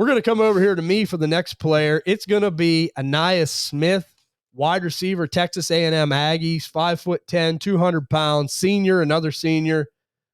We're going to come over here to me for the next player. It's going to be Ainias Smith, wide receiver, Texas A&M Aggies, 5'10", 200 pounds, senior, another senior.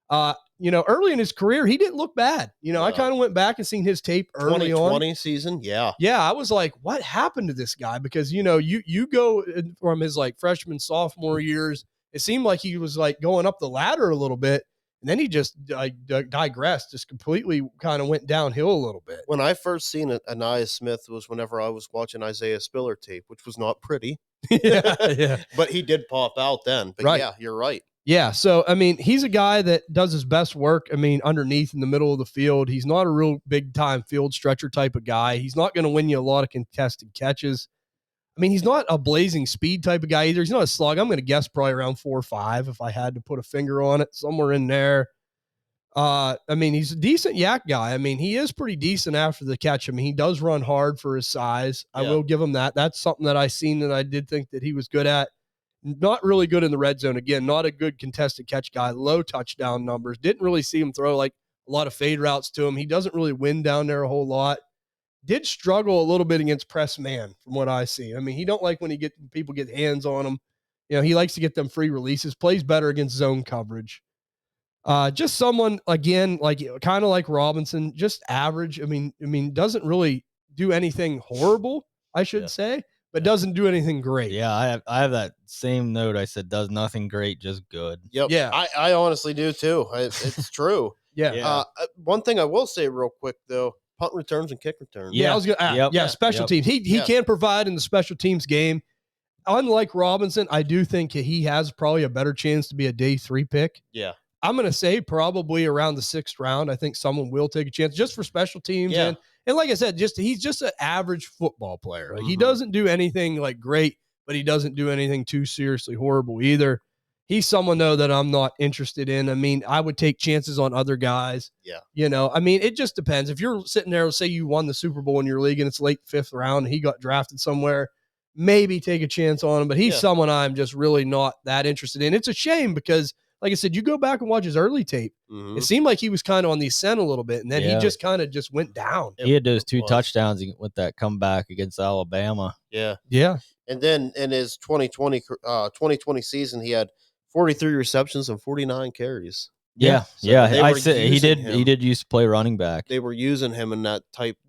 Early in his career, he didn't look bad. I kind of went back and seen his tape early on. 2020 season, yeah. Yeah, I was like, what happened to this guy? Because, you go from his like freshman, sophomore years, it seemed like he was like going up the ladder a little bit. And then he just digressed, just completely kind of went downhill a little bit. When I first seen Ainias Smith was whenever I was watching Isaiah Spiller tape, which was not pretty. yeah. But he did pop out then. But right. Yeah, you're right. Yeah. So, he's a guy that does his best work. Underneath in the middle of the field, he's not a real big time field stretcher type of guy. He's not going to win you a lot of contested catches. He's not a blazing speed type of guy either. He's not a slug. I'm going to guess probably around 4 or 5 if I had to put a finger on it, somewhere in there. He's a decent yak guy. He is pretty decent after the catch. He does run hard for his size. Yeah. I will give him that. That's something that I seen that I did think that he was good at. Not really good in the red zone. Again, not a good contested catch guy. Low touchdown numbers. Didn't really see him throw like a lot of fade routes to him. He doesn't really win down there a whole lot. Did struggle a little bit against press man from what I see. He don't like when people get hands on him. He likes to get them free releases, plays better against zone coverage. Just someone, again, like kind of like Robinson, just average. Doesn't really do anything horrible, I should say, but doesn't do anything great. Yeah, I have that same note. I said does nothing great, just good. Yep. Yeah. I honestly do too. It's true. Yeah. One thing I will say real quick though, punt returns and kick returns. Yeah, I was gonna special teams. He can provide in the special teams game. Unlike Robinson, I do think he has probably a better chance to be a day 3 pick. Yeah. I'm going to say probably around the 6th round. I think someone will take a chance just for special teams. Yeah. And like I said, he's just an average football player. Like, he doesn't do anything like great, but he doesn't do anything too seriously horrible either. He's someone, though, that I'm not interested in. I would take chances on other guys. Yeah. It just depends. If you're sitting there, say you won the Super Bowl in your league and it's late 5th round and he got drafted somewhere, maybe take a chance on him. But he's someone I'm just really not that interested in. It's a shame because, like I said, you go back and watch his early tape. It seemed like he was kind of on the ascent a little bit, and then he just kind of just went down. He had those 2 touchdowns with that comeback against Alabama. Yeah. Yeah. And then in his 2020 season, he had 43 receptions and 49 carries. Yeah. So I said he did used to play running back. They were using him in that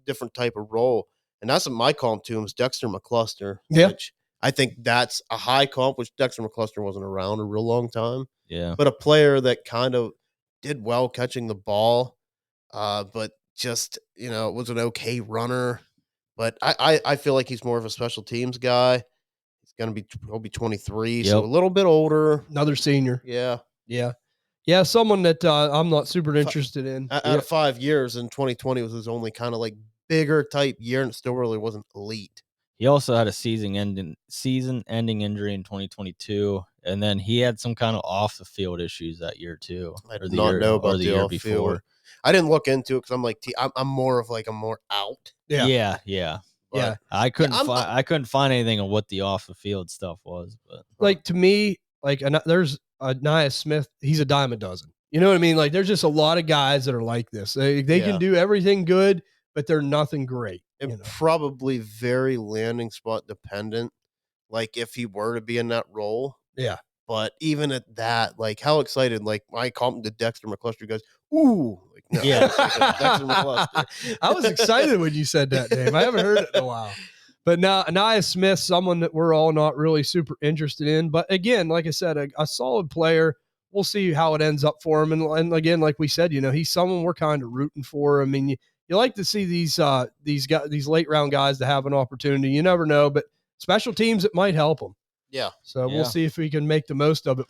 different type of role. And that's what my comp to him is Dexter McCluster. Yeah. Which I think that's a high comp, which Dexter McCluster wasn't around a real long time. Yeah. But a player that kind of did well catching the ball, but just, was an okay runner. But I feel like he's more of a special teams guy. He'll be 23, so a little bit older. Another senior. Yeah. Yeah. Yeah, someone that I'm not super interested in. Out of 5 years, and 2020 was his only kind of like bigger type year, and it still really wasn't elite. He also had a season-ending injury in 2022, and then he had some kind of off-the-field issues that year too. I did not know about the year before. I didn't look into it because I'm like, I'm more of like, I'm more out. Yeah. But I couldn't find anything on what the off-the-field stuff was. But like, to me, like, there's Ainias Smith. He's a dime a dozen. You know what I mean? Like, there's just a lot of guys that are like this. They can do everything good, but they're nothing great. And probably very landing spot dependent. Like if he were to be in that role. Yeah. But even at that, like how excited, like I call him the Dexter McCluster guys. Ooh. Like, no, yeah. Dexter McCluster. I was excited when you said that name. I haven't heard it in a while. But now Ainias Smith, someone that we're all not really super interested in. But again, like I said, a solid player. We'll see how it ends up for him. And again, like we said, he's someone we're kind of rooting for. You like to see these guys, these late round guys to have an opportunity. You never know, but special teams, it might help them. Yeah. So we'll see if we can make the most of it.